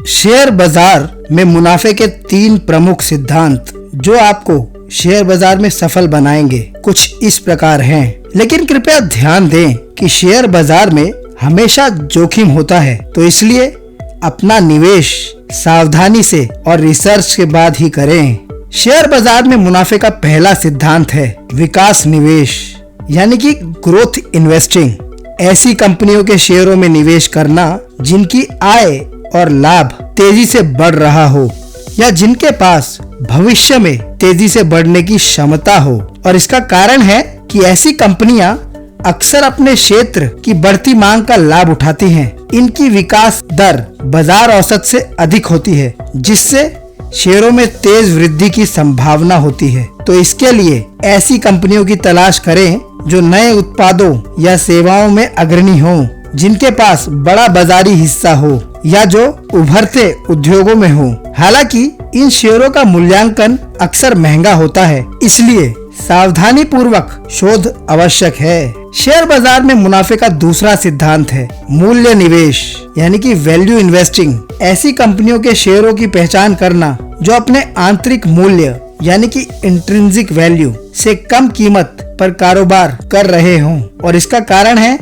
Share बाजार में मुनाफे के 3 प्रमुख सिद्धांत जो आपको शेयर बाजार में सफल बनाएंगे कुछ इस प्रकार हैं। लेकिन कृपया ध्यान दें कि शेयर बाजार में हमेशा जोखिम होता है, तो इसलिए अपना निवेश सावधानी से और रिसर्च के बाद ही करें। शेयर बाजार में मुनाफे का पहला सिद्धांत है विकास निवेश, यानी कि ग्रोथ इन्वेस्टिंग। ऐसी कंपनियों के शेयरों में निवेश करना जिनकी आय और लाभ तेजी से बढ़ रहा हो या जिनके पास भविष्य में तेजी से बढ़ने की क्षमता हो। और इसका कारण है कि ऐसी कंपनियां अक्सर अपने क्षेत्र की बढ़ती मांग का लाभ उठाती हैं। इनकी विकास दर बाजार औसत से अधिक होती है, जिससे शेयरों में तेज वृद्धि की संभावना होती है। तो इसके लिए ऐसी कंपनियों की तलाश करें जो नए उत्पादों या सेवाओं में अग्रणी हो, जिनके पास बड़ा बाजारी हिस्सा हो या जो उभरते उद्योगों में हो। हालांकि इन शेयरों का मूल्यांकन अक्सर महंगा होता है, इसलिए सावधानी पूर्वक शोध आवश्यक है। शेयर बाजार में मुनाफे का दूसरा सिद्धांत है मूल्य निवेश, यानी कि वैल्यू इन्वेस्टिंग। ऐसी कंपनियों के शेयरों की पहचान करना जो अपने आंतरिक मूल्य यानी कि इंट्रिंसिक वैल्यू से कम कीमत पर कारोबार कर रहे हों। और इसका कारण है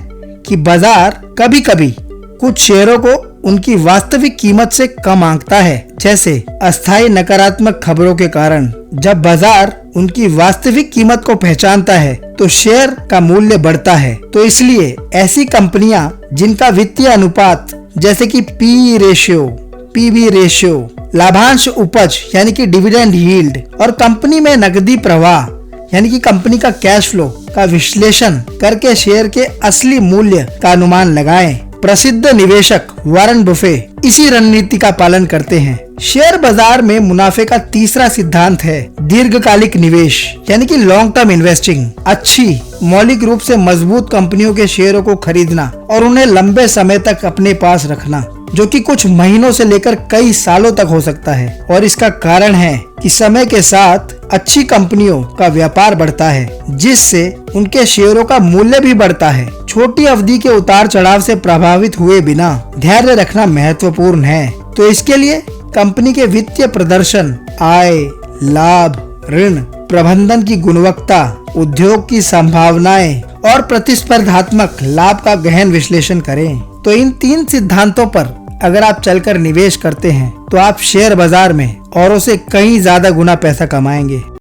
कि बाजार कभी कभी कुछ शेयरों को उनकी वास्तविक कीमत से कम आंकता है, जैसे अस्थायी नकारात्मक खबरों के कारण। जब बाजार उनकी वास्तविक कीमत को पहचानता है तो शेयर का मूल्य बढ़ता है। तो इसलिए ऐसी कंपनियां जिनका वित्तीय अनुपात जैसे कि पी रेशियो, पीबी रेशियो, लाभांश उपज यानी कि डिविडेंड यील्ड और कंपनी में नकदी प्रवाह यानी कि कंपनी का कैश फ्लो का विश्लेषण करके शेयर के असली मूल्य का अनुमान लगाएं। प्रसिद्ध निवेशक वॉरेन बफे इसी रणनीति का पालन करते हैं। शेयर बाजार में मुनाफे का तीसरा सिद्धांत है दीर्घकालिक निवेश, यानी कि लॉन्ग टर्म इन्वेस्टिंग। अच्छी मौलिक रूप से मजबूत कंपनियों के शेयरों को खरीदना और उन्हें लंबे समय तक अपने पास रखना, जो कि कुछ महीनों से लेकर कई सालों तक हो सकता है। और इसका कारण है कि समय के साथ अच्छी कंपनियों का व्यापार बढ़ता है, जिससे उनके शेयरों का मूल्य भी बढ़ता है। छोटी अवधि के उतार चढ़ाव से प्रभावित हुए बिना धैर्य रखना महत्वपूर्ण है। तो इसके लिए कंपनी के वित्तीय प्रदर्शन, आय, लाभ, ऋण प्रबंधन की गुणवत्ता, उद्योग की संभावनाएं और प्रतिस्पर्धात्मक लाभ का गहन विश्लेषण करें। तो इन 3 सिद्धांतों पर अगर आप चलकर निवेश करते हैं तो आप शेयर बाजार में औरों से कई ज्यादा गुना पैसा कमाएंगे।